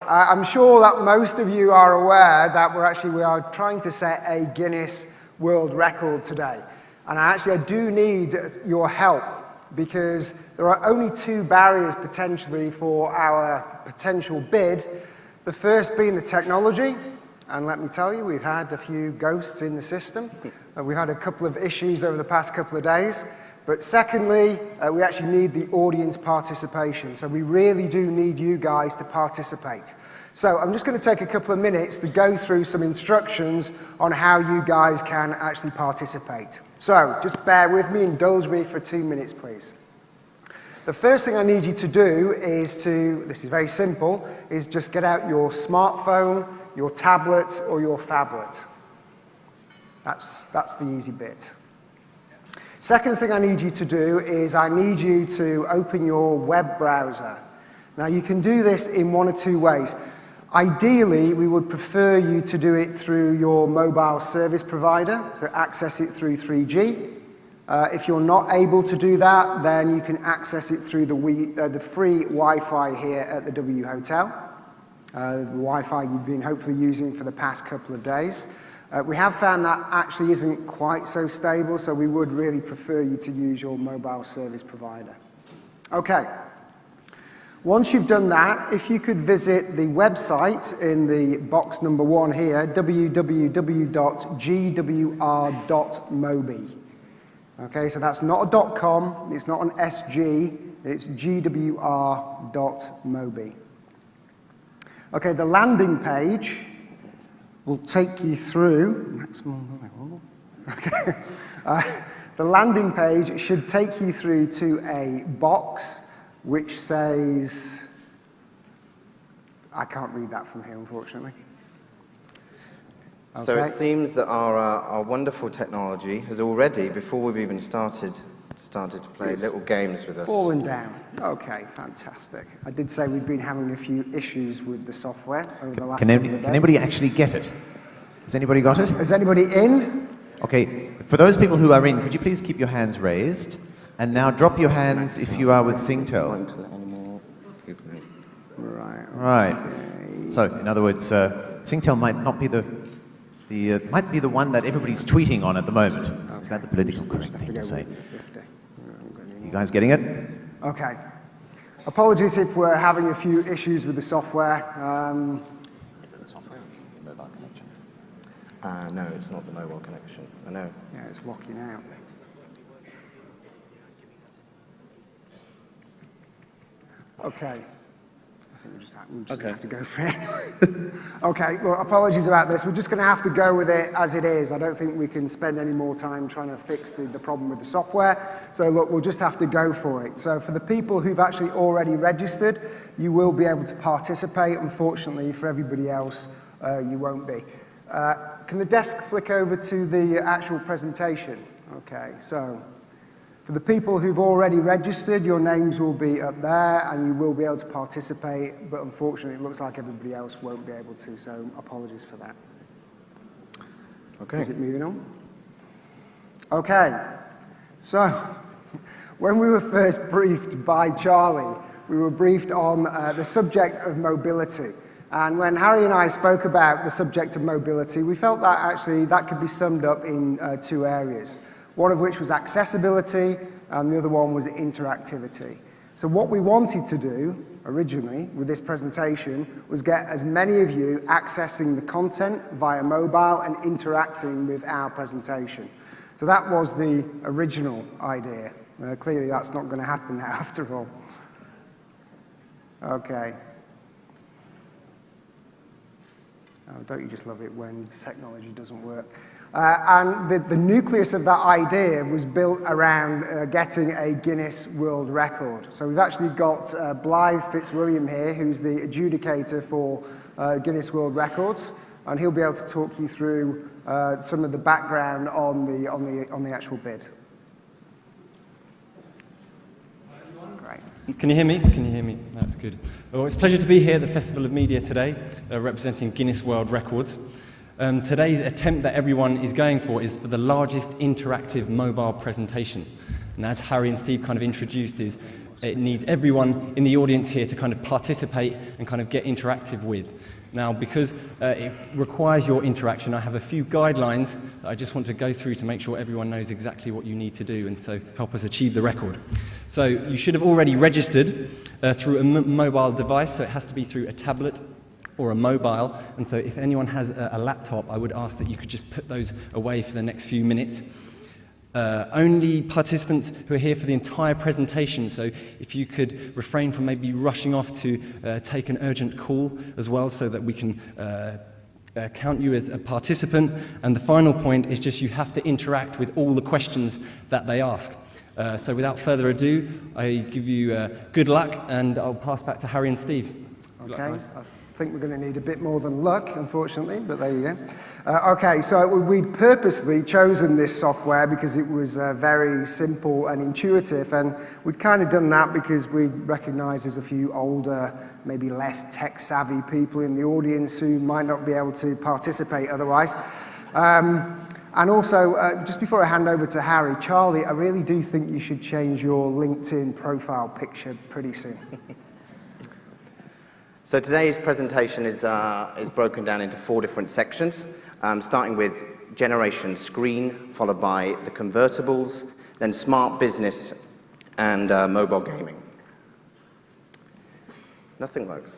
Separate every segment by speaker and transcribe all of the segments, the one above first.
Speaker 1: I'm sure that most of you are aware that we are trying to set a Guinness World Record today. And I do need your help because there are only two barriers potentially for our potential bid. The first being the technology. And let me tell you, we've had a few ghosts in the system. We've had a couple of issues over the past couple of days. But secondly, we actually need the audience participation. So we really do need you guys to participate. So I'm just going to take a couple of minutes to go through some instructions on how you guys can actually participate. So just bear with me, indulge me for 2 minutes, please. The first thing I need you to do is this is very simple, is just get out your smartphone, your tablet, or your phablet. That's the easy bit. Second thing I need you to do is I need you to open your web browser. Now you can do this in one or two ways. Ideally, we would prefer you to do it through your mobile service provider, so access it through 3G. If you're not able to do that, then you can access it through the free Wi-Fi here at the W Hotel. The Wi-Fi you've been hopefully using for the past couple of days. We have found that actually isn't quite so stable, so we would really prefer you to use your mobile service provider. Okay. Once you've done that, if you could visit the website in the box number 1 here, www.gwr.mobi. Okay, so that's not a .com, it's not an SG, it's gwr.mobi. Okay, the landing page will take you through, okay. The landing page should take you through to a box which says, I can't read that from here, unfortunately. Okay.
Speaker 2: So it seems that our wonderful technology has already, before we've even started to play little games with us.
Speaker 1: Fallen down. Okay, fantastic. I did say we've been having a few issues with the software over the last couple of days.
Speaker 3: Can anybody actually get it? Has anybody got it?
Speaker 1: Is anybody in?
Speaker 3: Okay, for those people who are in, could you please keep your hands raised? And now drop your hands if you are with Singtel. Right. Okay. So, in other words, Singtel might not be might be the one that everybody's tweeting on at the moment. Okay. Is that the political correct thing to say? You guys getting it?
Speaker 1: Okay. Apologies if we're having a few issues with the software.
Speaker 2: Is it the software or the mobile connection? No, it's not the mobile connection. I know.
Speaker 1: Yeah, it's locking out. Okay. I think we're just going to have to go for it. Okay, well, apologies about this. We're just going to have to go with it as it is. I don't think we can spend any more time trying to fix the problem with the software. So look, we'll just have to go for it. So for the people who've actually already registered, you will be able to participate. Unfortunately, for everybody else, you won't be. Can the desk flick over to the actual presentation? Okay, so for the people who've already registered, your names will be up there and you will be able to participate, but unfortunately it looks like everybody else won't be able to, so apologies for that.
Speaker 2: Okay.
Speaker 1: Is it moving on? Okay, so when we were first briefed by Charlie, we were briefed on the subject of mobility. And when Harry and I spoke about the subject of mobility, we felt that actually that could be summed up in 2 areas. One of which was accessibility, and the other one was interactivity. So what we wanted to do, originally, with this presentation, was get as many of you accessing the content via mobile and interacting with our presentation. So that was the original idea. Clearly that's not going to happen now, after all. Okay. Oh, don't you just love it when technology doesn't work? And the nucleus of that idea was built around getting a Guinness World Record. So we've actually got Blythe Fitzwilliam here, who's the adjudicator for Guinness World Records, and he'll be able to talk you through some of the background on the actual bid. Great.
Speaker 4: Can you hear me? Can you hear me? That's good. Well, it's a pleasure to be here at the Festival of Media today, representing Guinness World Records. Today's attempt that everyone is going for is for the largest interactive mobile presentation. And as Harry and Steve kind of introduced, is it needs everyone in the audience here to kind of participate and kind of get interactive with. Now, because it requires your interaction, I have a few guidelines that I just want to go through to make sure everyone knows exactly what you need to do and so help us achieve the record. So you should have already registered through a mobile device, so it has to be through a tablet or a mobile, and so if anyone has a laptop, I would ask that you could just put those away for the next few minutes. Only participants who are here for the entire presentation, so if you could refrain from maybe rushing off to take an urgent call as well so that we can count you as a participant. And the final point is just you have to interact with all the questions that they ask. So without further ado, I give you good luck, and I'll pass back to Harry and Steve.
Speaker 1: Okay, I think we're going to need a bit more than luck, unfortunately, but there you go. Okay, so we'd purposely chosen this software because it was very simple and intuitive, and we'd kind of done that because we recognise there's a few older, maybe less tech-savvy people in the audience who might not be able to participate otherwise. And also, just before I hand over to Harry, Charlie, I really do think you should change your LinkedIn profile picture pretty soon.
Speaker 2: So today's presentation is broken down into 4 different sections, starting with generation screen, followed by the convertibles, then smart business, and mobile gaming. Nothing works.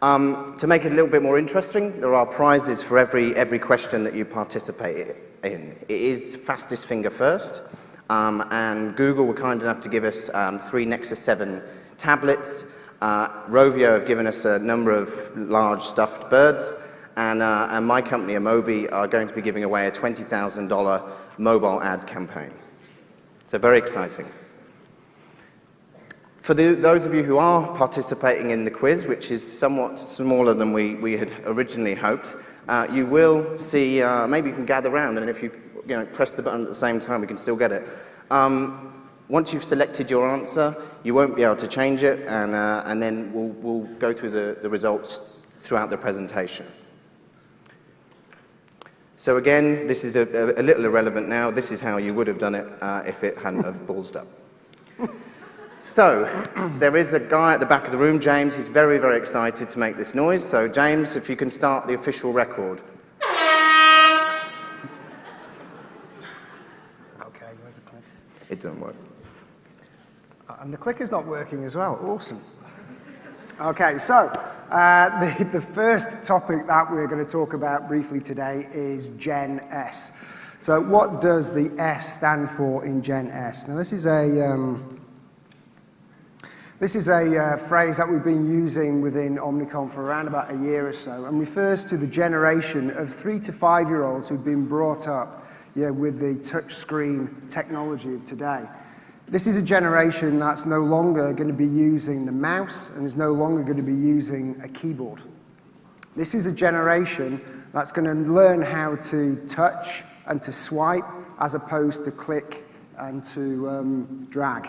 Speaker 2: To make it a little bit more interesting, there are prizes for every question that you participate in. It is fastest finger first, and Google were kind enough to give us 3 Nexus 7 tablets. Rovio have given us a number of large stuffed birds, and my company, Amobi, are going to be giving away a $20,000 mobile ad campaign. So very exciting. For those of you who are participating in the quiz, which is somewhat smaller than we had originally hoped, you will see, maybe you can gather around, and if you press the button at the same time, we can still get it. Once you've selected your answer, you won't be able to change it, and then we'll go through the results throughout the presentation. So again, this is a little irrelevant now. This is how you would have done it if it hadn't have ballsed up. So there is a guy at the back of the room, James. He's very, very excited to make this noise. So James, if you can start the official record.
Speaker 1: Okay, where's the click?
Speaker 2: It doesn't work.
Speaker 1: And the clicker's not working as well. Awesome. Okay, so the first topic that we're going to talk about briefly today is Gen S. So what does the S stand for in Gen S? Now this is a phrase that we've been using within Omnicom for around about a year or so, and refers to the generation of 3 to 5-year-olds who've been brought up with the touchscreen technology of today. This is a generation that's no longer going to be using the mouse and is no longer going to be using a keyboard. This is a generation that's going to learn how to touch and to swipe as opposed to click and to drag.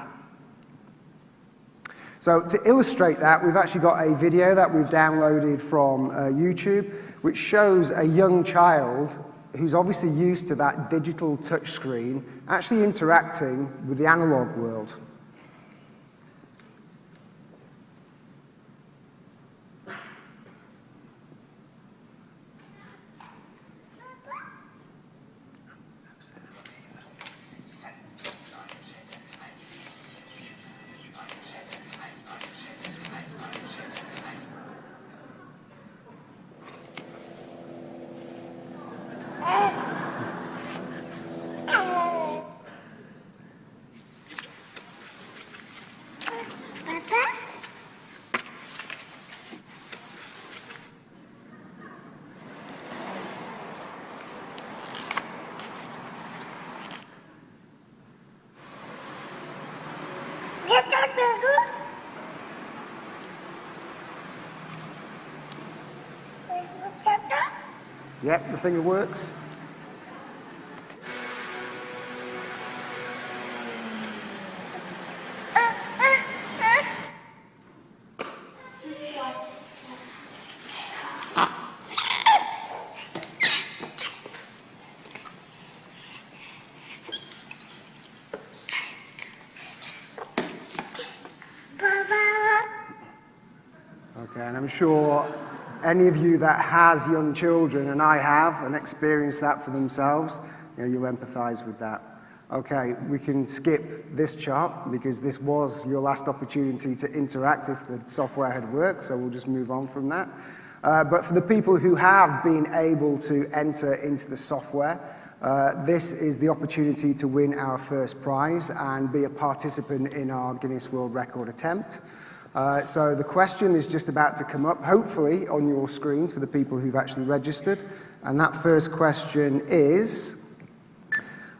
Speaker 1: So to illustrate that, we've actually got a video that we've downloaded from YouTube, which shows a young child who's obviously used to that digital touchscreen actually interacting with the analog world. Yep, the finger works. Okay, and I'm sure any of you that has young children, and I have, and experienced that for themselves, you'll empathize with that. Okay, we can skip this chart because this was your last opportunity to interact if the software had worked, so we'll just move on from that. But for the people who have been able to enter into the software, this is the opportunity to win our first prize and be a participant in our Guinness World Record attempt. So the question is just about to come up, hopefully on your screens for the people who've actually registered. And that first question is,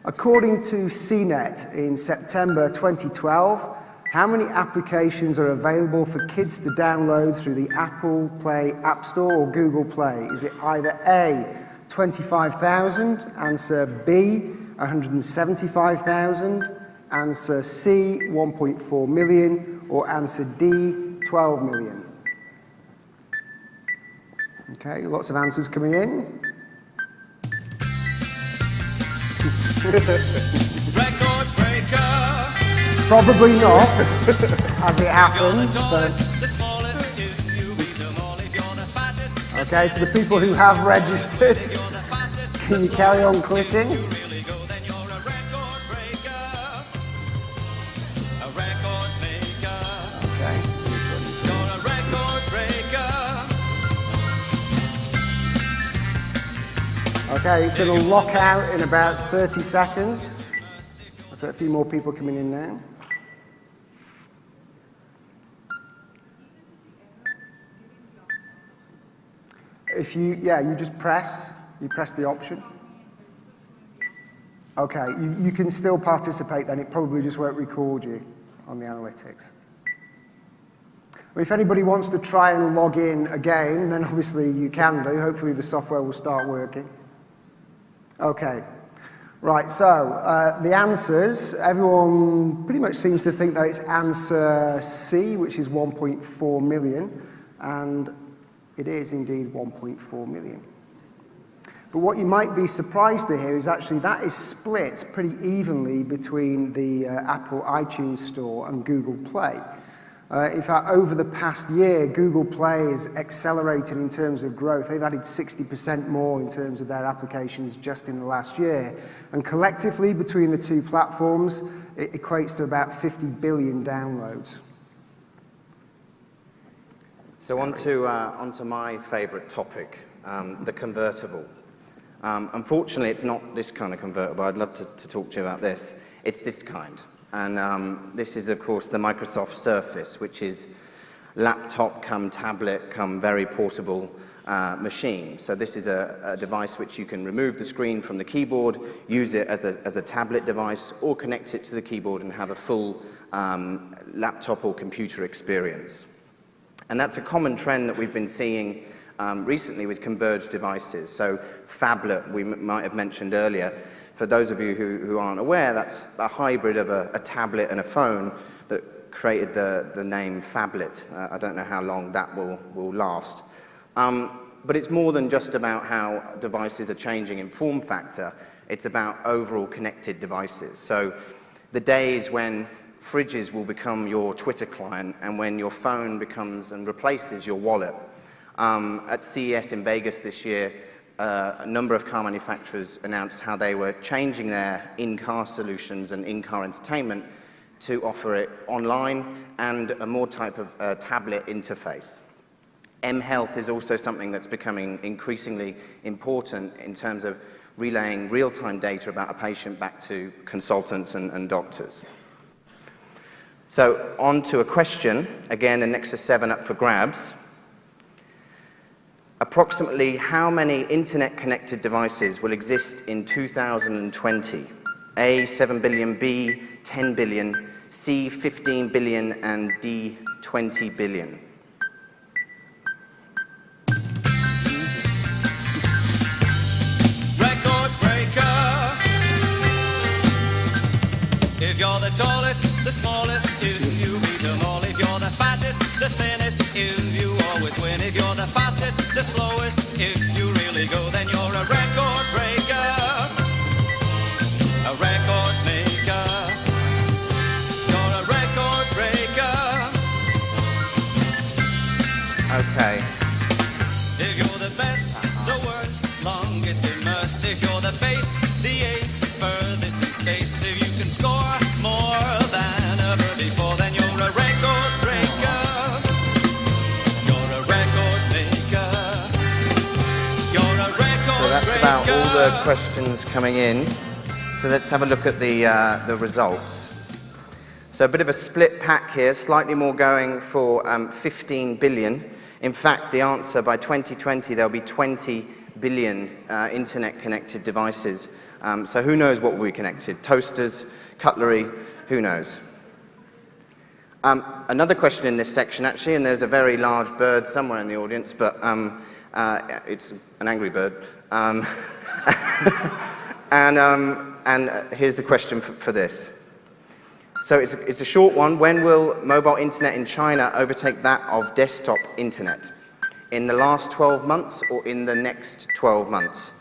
Speaker 1: according to CNET in September 2012, how many applications are available for kids to download through the Apple Play App Store or Google Play? Is it either A, 25,000, answer B, 175,000, answer C, 1.4 million, or answer D, 12 million? Okay, lots of answers coming in.
Speaker 5: Record breaker.
Speaker 1: Probably not, as it happens. Okay, for the people who have registered, can you carry on clicking? Okay, it's going to lock out in about 30 seconds. So a few more people coming in now. If you just press the option. Okay, you can still participate then, it probably just won't record you on the analytics. If anybody wants to try and log in again, then obviously you can do. Hopefully the software will start working. Okay, right, so the answers, everyone pretty much seems to think that it's answer C, which is 1.4 million, and it is indeed 1.4 million. But what you might be surprised to hear is actually that is split pretty evenly between the Apple iTunes Store and Google Play. In fact, over the past year, Google Play has accelerated in terms of growth. They've added 60% more in terms of their applications just in the last year. And collectively, between the two platforms, it equates to about 50 billion downloads.
Speaker 2: So onto my favorite topic, the convertible. Unfortunately, it's not this kind of convertible. I'd love to talk to you about this. It's this kind. And this is, of course, the Microsoft Surface, which is laptop come tablet come very portable machine. So this is a device which you can remove the screen from the keyboard, use it as a tablet device, or connect it to the keyboard and have a full laptop or computer experience. And that's a common trend that we've been seeing recently with converged devices. So phablet, we might have mentioned earlier. For those of you who aren't aware, that's a hybrid of a tablet and a phone that created the name phablet. I don't know how long that will last. But it's more than just about how devices are changing in form factor. It's about overall connected devices. So the days when fridges will become your Twitter client and when your phone becomes and replaces your wallet. At CES in Vegas this year, a number of car manufacturers announced how they were changing their in-car solutions and in-car entertainment to offer it online and a more type of tablet interface. mHealth is also something that's becoming increasingly important in terms of relaying real-time data about a patient back to consultants and doctors. So on to a question, again, a Nexus 7 up for grabs. Approximately how many internet-connected devices will exist in 2020? A, 7 billion, B, 10 billion, C, 15 billion, and D, 20 billion.
Speaker 5: Record breaker. If you're the tallest, the smallest, if you beat them all, if you're the fattest, the thinnest, if you always win, if you're the fastest, the slowest, if you really go, then you're a record breaker, a record maker, you're a record breaker,
Speaker 2: Okay.
Speaker 5: If you're the best, the worst, longest immersed. If you're the base, the ace, furthest in space. If you can score more than ever before, then you're a record breaker. You're a record maker. You're a record
Speaker 2: So that's
Speaker 5: breaker.
Speaker 2: about all the questions coming in. So let's have a look at the results. So a bit of a split pack here, slightly more going for 15 billion. In fact, the answer by 2020, there'll be 20 billion internet-connected devices. So who knows what will be connected? Toasters, cutlery, who knows? Another question in this section, actually, and there's a very large bird somewhere in the audience, but it's an angry bird. And here's the question for this. So it's a short one. When will mobile internet in China overtake that of desktop internet? In the last 12 months or in the next 12 months?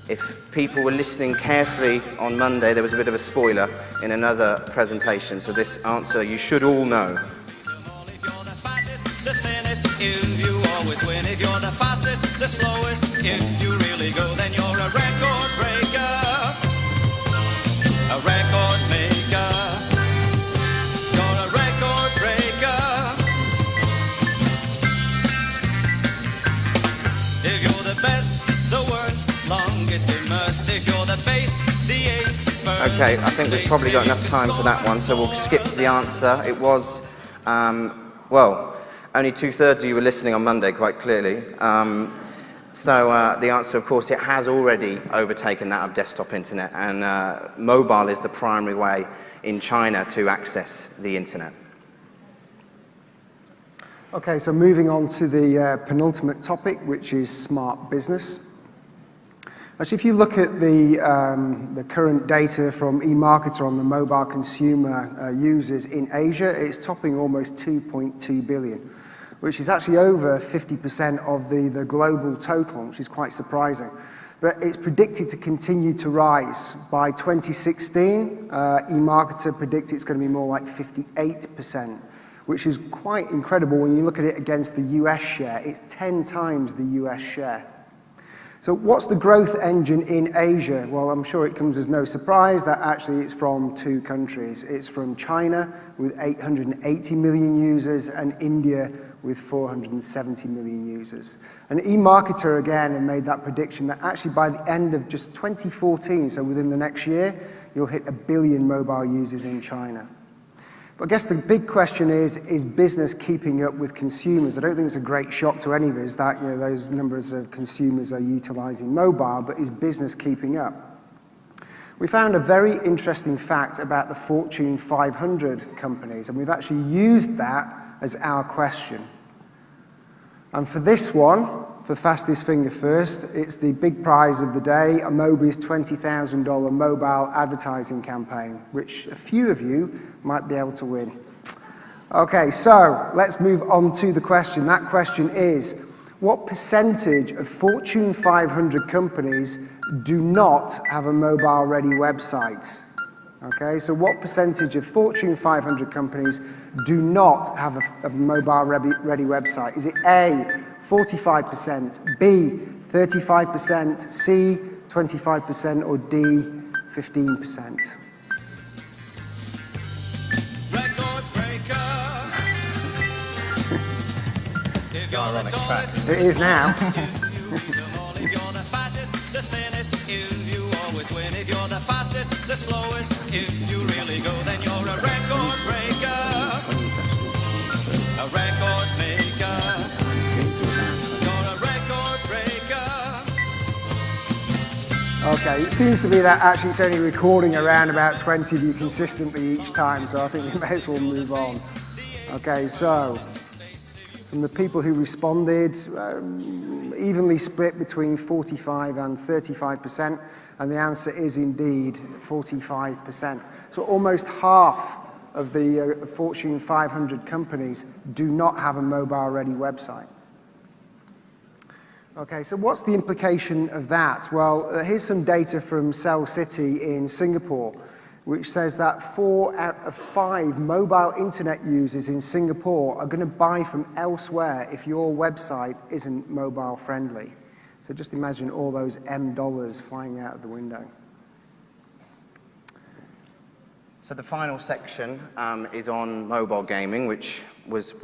Speaker 2: If people were listening carefully on Monday, there was a bit of a spoiler in another presentation. So this answer you should all know.
Speaker 5: If you're the fattest, the thinnest, if you always win. If you're the fastest, the slowest, if you really go, then you're a record breaker. A record maker. You're a record breaker. If you're the best, the worst, longest immersed. If you're the base, the ace.
Speaker 2: Okay, I think we've probably got enough time for that one, so we'll skip to the answer. It was, well, only 2/3 of you were listening on Monday, quite clearly. So the answer, of course, it has already overtaken that of desktop internet, and mobile is the primary way in China to access the internet.
Speaker 1: Okay, so moving on to the penultimate topic, which is smart business. Actually, if you look at the current data from eMarketer on the mobile consumer users in Asia, it's topping almost 2.2 billion, which is actually over 50% of the global total, which is quite surprising. But it's predicted to continue to rise. By 2016, eMarketer predicts it's going to be more like 58%, which is quite incredible when you look at it against the US share. It's 10 times the US share. So what's the growth engine in Asia? Well, I'm sure it comes as no surprise that actually it's from two countries. It's from China with 880 million users and India with 470 million users. And eMarketer, again, have made that prediction that actually by the end of just 2014, so within the next year, you'll hit 1 billion mobile users in China. But I guess the big question is business keeping up with consumers? I don't think it's a great shock to any of us that those numbers of consumers are utilizing mobile, but is business keeping up? We found a very interesting fact about the Fortune 500 companies, and we've actually used that as our question. And for this one, for Fastest Finger First, it's the big prize of the day, Amobi's $20,000 mobile advertising campaign, which a few of you might be able to win. Okay, so let's move on to the question. That question is, what percentage of Fortune 500 companies do not have a mobile-ready website? Okay, so what percentage of Fortune 500 companies do not have a mobile-ready website? Is it A, 45%, B, 35%, C, 25%, or D, 15%?
Speaker 5: Record breaker. If you're the tallest,
Speaker 1: It is now.
Speaker 5: if you're the fattest, the thinnest, if you always win. If you're the fastest, the slowest, if you really go, then you're a record breaker. A record maker. You're a record breaker.
Speaker 1: Okay, it seems to be that actually it's only recording around about 20 of you consistently each time, so I think we may as well move on. Okay, so from the people who responded, evenly split between 45 and 35%, and the answer is indeed 45%. So almost half of the Fortune 500 companies do not have a mobile-ready website. Okay, so what's the implication of that? Well, here's some data from Cell City in Singapore. which says that 4 out of 5 mobile internet users in Singapore are going to buy from elsewhere if your website isn't mobile friendly. So just imagine all those M dollars flying out of the window.
Speaker 2: So the final section is on mobile gaming, which was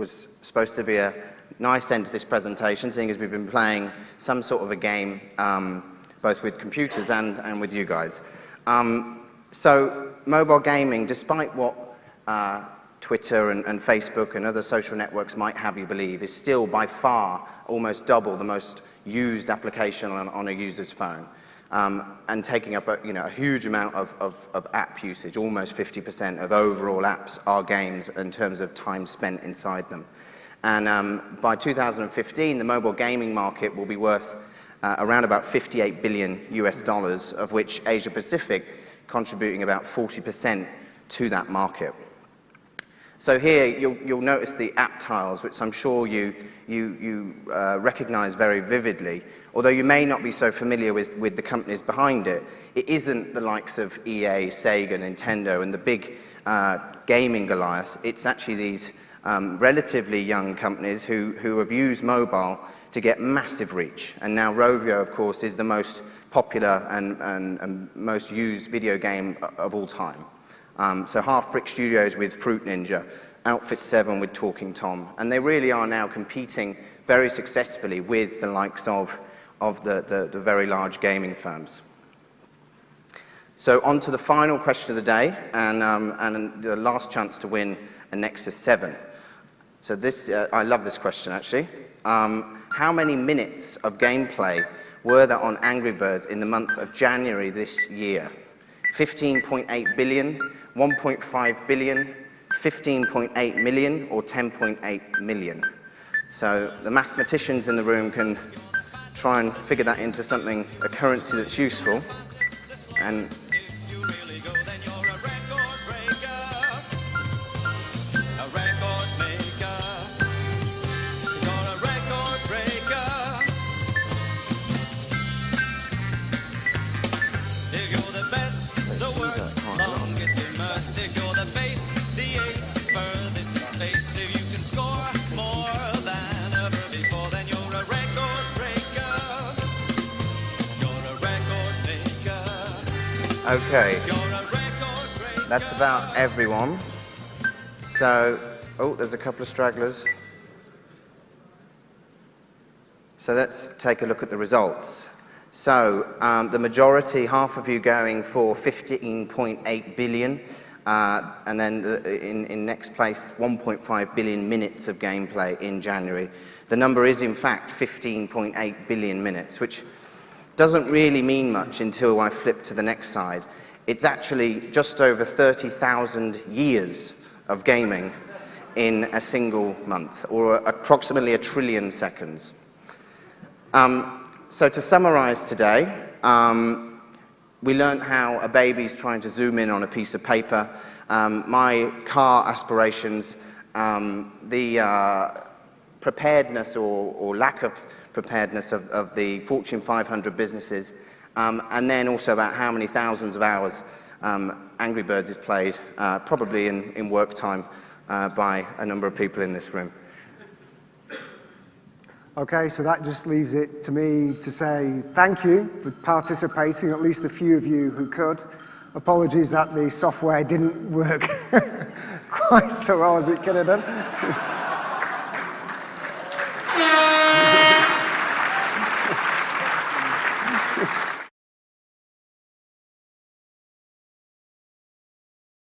Speaker 2: supposed to be a nice end to this presentation, seeing as we've been playing some sort of a game, both with computers and with you guys. So mobile gaming, despite what Twitter and Facebook and other social networks might have you believe, is still by far almost double the most used application on a user's phone. And taking up a huge amount of app usage. Almost 50% of overall apps are games in terms of time spent inside them. And by 2015, the mobile gaming market will be worth around about $58 billion US, of which Asia Pacific contributing about 40% to that market. So here you'll notice the app tiles, which I'm sure you recognize very vividly. Although you may not be so familiar with the companies behind it, it isn't the likes of EA, Sega, Nintendo, and the big gaming Goliaths. It's actually these relatively young companies who have used mobile to get massive reach. And now Rovio, of course, is the most popular and most used video game of all time. So Half Brick Studios with Fruit Ninja, Outfit 7 with Talking Tom. And they really are now competing very successfully with the likes of the very large gaming firms. So on to the final question of the day, and the last chance to win a Nexus 7. So this, I love this question actually. How many minutes of gameplay were there on Angry Birds in the month of January this year? 15.8 billion, 1.5 billion, 15.8 million, or 10.8 million? So the mathematicians in the room can try and figure that into something, a currency that's useful. And
Speaker 5: if you're the base, the ace, furthest in space, if you can score more than ever before, then you're a record breaker. You're a record maker.
Speaker 2: okay,
Speaker 5: You're a record breaker.
Speaker 2: that's about everyone. So, oh, there's a couple of stragglers. So let's take a look at the results. So the majority, half of you going for 15.8 billion, and then in next place, 1.5 billion minutes of gameplay in January. The number is in fact 15.8 billion minutes, which doesn't really mean much until I flip to the next side. It's actually just over 30,000 years of gaming in a single month, or approximately 1 trillion seconds. So to summarize today, we learned how a baby's trying to zoom in on a piece of paper. My car aspirations, the preparedness or lack of preparedness of the Fortune 500 businesses, and then also about how many thousands of hours Angry Birds is played, probably in work time by a number of people in this room.
Speaker 1: Okay, so that just leaves it to me to say thank you for participating, at least the few of you who could. Apologies that the software didn't work quite so well as it could have done.